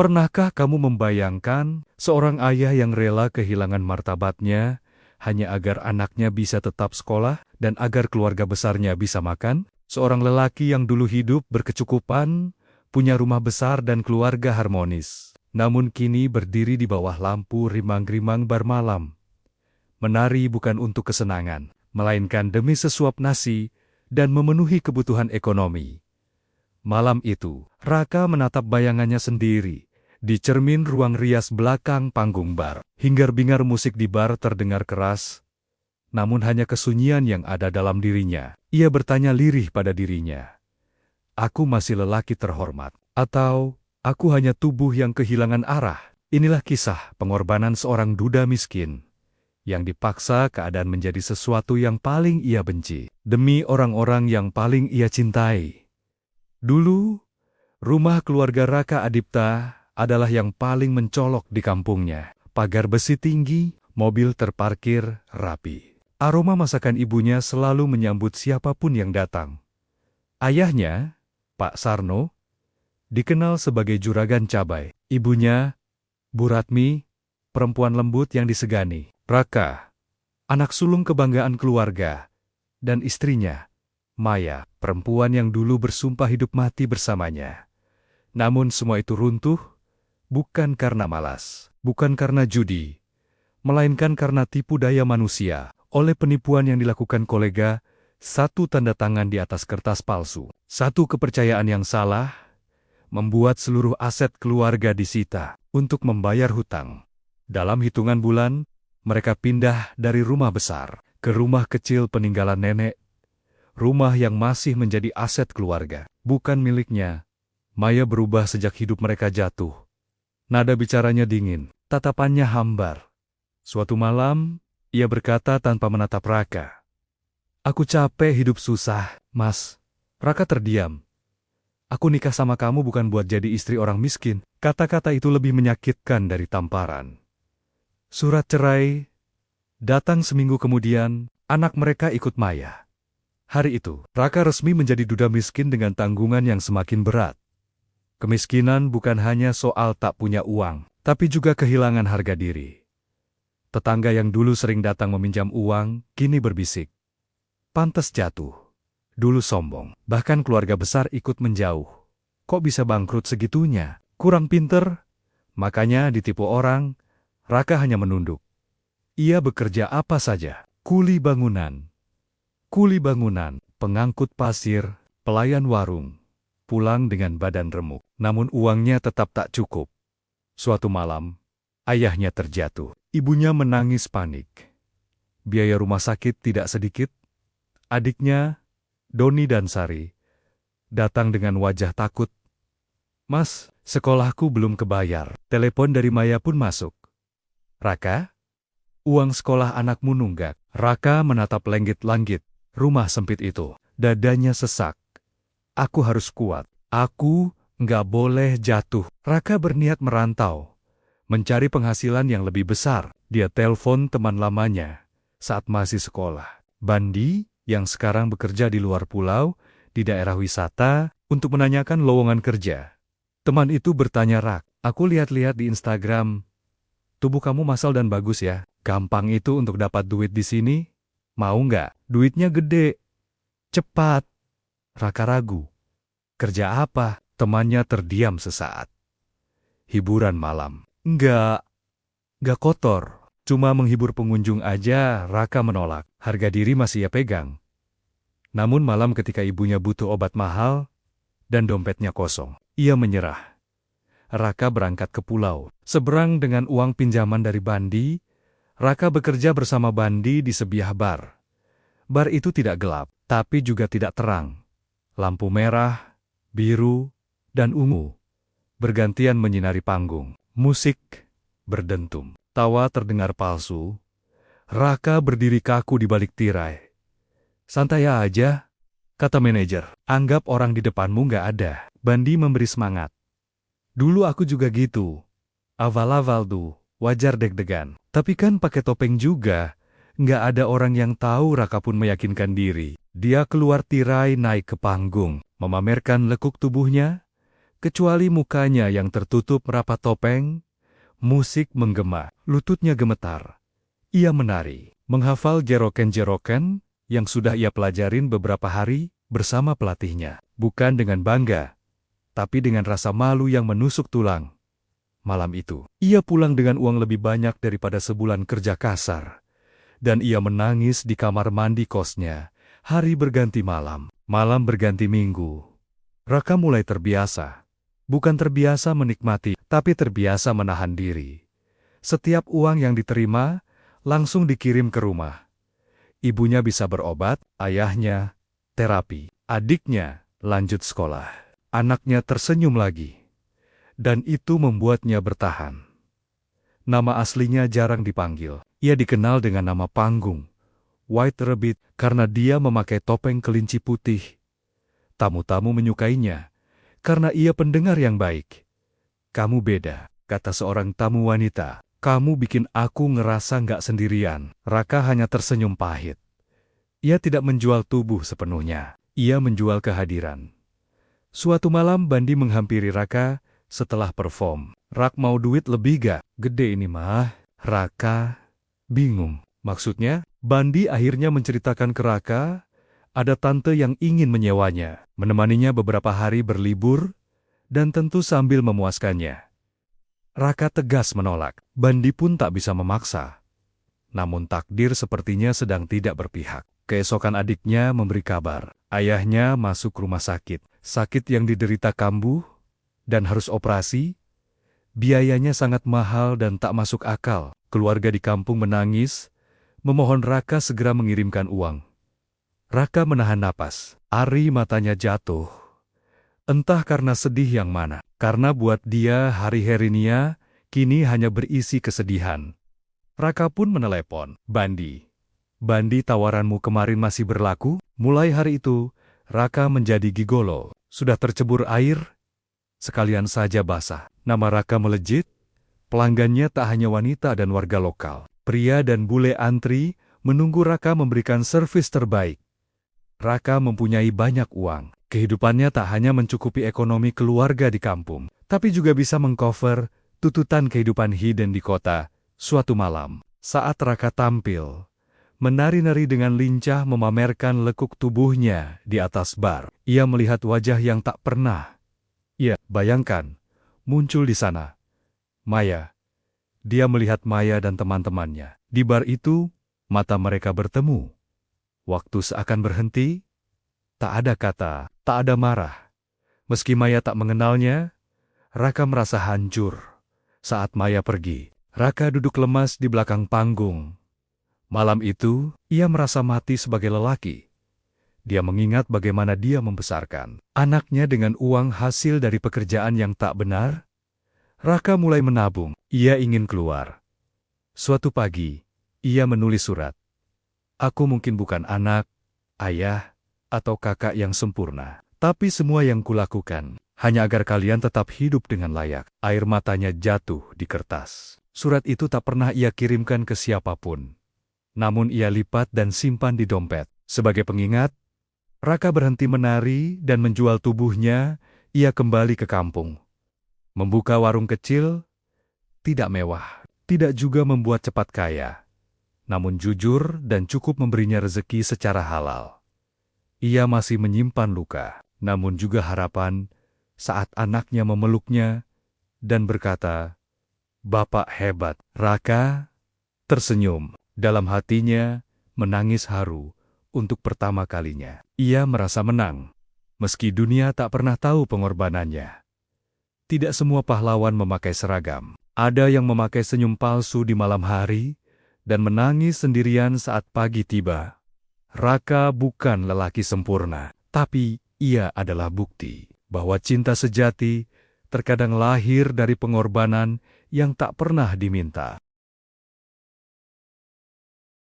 Pernahkah kamu membayangkan seorang ayah yang rela kehilangan martabatnya hanya agar anaknya bisa tetap sekolah dan agar keluarga besarnya bisa makan? Seorang lelaki yang dulu hidup berkecukupan, punya rumah besar dan keluarga harmonis, namun kini berdiri di bawah lampu rimang-rimang bar malam. Menari bukan untuk kesenangan, melainkan demi sesuap nasi dan memenuhi kebutuhan ekonomi. Malam itu, Raka menatap bayangannya sendiri di cermin ruang rias belakang panggung bar. Hingar-bingar musik di bar terdengar keras, namun hanya kesunyian yang ada dalam dirinya. Ia bertanya lirih pada dirinya, "Aku masih lelaki terhormat, atau aku hanya tubuh yang kehilangan arah?" Inilah kisah pengorbanan seorang duda miskin yang dipaksa keadaan menjadi sesuatu yang paling ia benci demi orang-orang yang paling ia cintai. Dulu, rumah keluarga Raka Adipta adalah yang paling mencolok di kampungnya. Pagar besi tinggi, mobil terparkir rapi. Aroma masakan ibunya selalu menyambut siapapun yang datang. Ayahnya, Pak Sarno, dikenal sebagai juragan cabai. Ibunya, Bu Ratmi, perempuan lembut yang disegani. Raka, anak sulung kebanggaan keluarga, dan istrinya, Maya, perempuan yang dulu bersumpah hidup mati bersamanya. Namun semua itu runtuh, bukan karena malas, bukan karena judi, melainkan karena tipu daya manusia oleh penipuan yang dilakukan kolega, satu tanda tangan di atas kertas palsu, satu kepercayaan yang salah, membuat seluruh aset keluarga disita untuk membayar hutang. Dalam hitungan bulan, mereka pindah dari rumah besar ke rumah kecil peninggalan nenek, rumah yang masih menjadi aset keluarga, bukan miliknya. Maya berubah sejak hidup mereka jatuh. Nada bicaranya dingin, tatapannya hambar. Suatu malam, ia berkata tanpa menatap Raka, "Aku capek hidup susah, Mas." Raka terdiam. "Aku nikah sama kamu bukan buat jadi istri orang miskin." Kata-kata itu lebih menyakitkan dari tamparan. Surat cerai datang seminggu kemudian, anak mereka ikut Maya. Hari itu, Raka resmi menjadi duda miskin dengan tanggungan yang semakin berat. Kemiskinan bukan hanya soal tak punya uang, tapi juga kehilangan harga diri. Tetangga yang dulu sering datang meminjam uang, kini berbisik, "Pantes jatuh. Dulu sombong, bahkan keluarga besar ikut menjauh. Kok bisa bangkrut segitunya? Kurang pinter?" Makanya ditipu orang, Raka hanya menunduk. Ia bekerja apa saja, kuli bangunan, pengangkut pasir, pelayan warung, pulang dengan badan remuk. Namun uangnya tetap tak cukup. Suatu malam, ayahnya terjatuh. Ibunya menangis panik. Biaya rumah sakit tidak sedikit. Adiknya, Doni dan Sari, datang dengan wajah takut. "Mas, sekolahku belum kebayar." Telepon dari Maya pun masuk. "Raka, uang sekolah anakmu nunggak." Raka menatap langit-langit rumah sempit itu. Dadanya sesak. "Aku harus kuat. Aku nggak boleh jatuh." Raka berniat merantau, mencari penghasilan yang lebih besar. Dia telepon teman lamanya saat masih sekolah, Bandi, yang sekarang bekerja di luar pulau, di daerah wisata, untuk menanyakan lowongan kerja. Teman itu bertanya, "Rak, aku lihat-lihat di Instagram. Tubuh kamu massal dan bagus ya. Gampang itu untuk dapat duit di sini. Mau nggak? Duitnya gede. Cepat." Raka ragu. "Kerja apa?" Temannya terdiam sesaat. "Hiburan malam." Nggak kotor. Cuma menghibur pengunjung aja." Raka menolak. Harga diri masih ia pegang. Namun malam ketika ibunya butuh obat mahal dan dompetnya kosong, ia menyerah. Raka berangkat ke pulau. Seberang dengan uang pinjaman dari Bandi, Raka bekerja bersama Bandi di sebuah bar. Bar itu tidak gelap, tapi juga tidak terang. Lampu merah, biru, dan ungu bergantian menyinari panggung. Musik berdentum. Tawa terdengar palsu. Raka berdiri kaku di balik tirai. "Santai aja," kata manajer. "Anggap orang di depanmu nggak ada." Bandi memberi semangat. "Dulu aku juga gitu. Awal-awal tuh, wajar deg-degan. Tapi kan pakai topeng juga." Nggak ada orang yang tahu. Raka pun meyakinkan diri. Dia keluar tirai naik ke panggung, memamerkan lekuk tubuhnya, kecuali mukanya yang tertutup rapat topeng. Musik menggema, lututnya gemetar. Ia menari, menghafal jeroken-jeroken yang sudah ia pelajarin beberapa hari bersama pelatihnya. Bukan dengan bangga, tapi dengan rasa malu yang menusuk tulang. Malam itu, ia pulang dengan uang lebih banyak daripada sebulan kerja kasar. Dan ia menangis di kamar mandi kosnya. Hari berganti malam, malam berganti minggu. Raka mulai terbiasa. Bukan terbiasa menikmati, tapi terbiasa menahan diri. Setiap uang yang diterima, langsung dikirim ke rumah. Ibunya bisa berobat, ayahnya terapi, adiknya lanjut sekolah. Anaknya tersenyum lagi. Dan itu membuatnya bertahan. Nama aslinya jarang dipanggil. Ia dikenal dengan nama panggung, White Rabbit, karena dia memakai topeng kelinci putih. Tamu-tamu menyukainya, karena ia pendengar yang baik. "Kamu beda," kata seorang tamu wanita. "Kamu bikin aku ngerasa nggak sendirian." Raka hanya tersenyum pahit. Ia tidak menjual tubuh sepenuhnya. Ia menjual kehadiran. Suatu malam Bandi menghampiri Raka setelah perform. "Rak, mau duit lebih gak?" "Gede ini mah." Raka bingung. Maksudnya, Bandi akhirnya menceritakan ke Raka, ada tante yang ingin menyewanya, menemaninya beberapa hari berlibur, dan tentu sambil memuaskannya. Raka tegas menolak. Bandi pun tak bisa memaksa. Namun takdir sepertinya sedang tidak berpihak. Keesokan adiknya memberi kabar. Ayahnya masuk rumah sakit. Sakit yang diderita kambuh dan harus operasi. Biayanya sangat mahal dan tak masuk akal. Keluarga di kampung menangis, memohon Raka segera mengirimkan uang. Raka menahan napas. Ari matanya jatuh. Entah karena sedih yang mana. Karena buat dia hari-harinya kini hanya berisi kesedihan. Raka pun menelepon. "Bandi, tawaranmu kemarin masih berlaku?" Mulai hari itu, Raka menjadi gigolo. Sudah tercebur air, sekalian saja basah. Nama Raka melejit. Pelanggannya tak hanya wanita dan warga lokal. Pria dan bule antri menunggu Raka memberikan servis terbaik. Raka mempunyai banyak uang. Kehidupannya tak hanya mencukupi ekonomi keluarga di kampung, tapi juga bisa mengcover tuntutan kehidupan hidden di kota. Suatu malam, saat Raka tampil, menari-nari dengan lincah memamerkan lekuk tubuhnya di atas bar, ia melihat wajah yang tak pernah ia bayangkan muncul di sana. Maya. Dia melihat Maya dan teman-temannya. Di bar itu, mata mereka bertemu. Waktu seakan berhenti. Tak ada kata, tak ada marah. Meski Maya tak mengenalnya, Raka merasa hancur. Saat Maya pergi, Raka duduk lemas di belakang panggung. Malam itu, ia merasa mati sebagai lelaki. Dia mengingat bagaimana dia membesarkan anaknya dengan uang hasil dari pekerjaan yang tak benar. Raka mulai menabung. Ia ingin keluar. Suatu pagi, ia menulis surat. "Aku mungkin bukan anak, ayah, atau kakak yang sempurna. Tapi semua yang kulakukan, hanya agar kalian tetap hidup dengan layak." Air matanya jatuh di kertas. Surat itu tak pernah ia kirimkan ke siapapun. Namun ia lipat dan simpan di dompet. Sebagai pengingat, Raka berhenti menari dan menjual tubuhnya. Ia kembali ke kampung. Membuka warung kecil, tidak mewah, tidak juga membuat cepat kaya. Namun jujur dan cukup memberinya rezeki secara halal. Ia masih menyimpan luka, namun juga harapan saat anaknya memeluknya dan berkata, "Bapak hebat." Raka tersenyum. Dalam hatinya menangis haru untuk pertama kalinya. Ia merasa menang, meski dunia tak pernah tahu pengorbanannya. Tidak semua pahlawan memakai seragam. Ada yang memakai senyum palsu di malam hari dan menangis sendirian saat pagi tiba. Raka bukan lelaki sempurna, tapi ia adalah bukti bahwa cinta sejati terkadang lahir dari pengorbanan yang tak pernah diminta.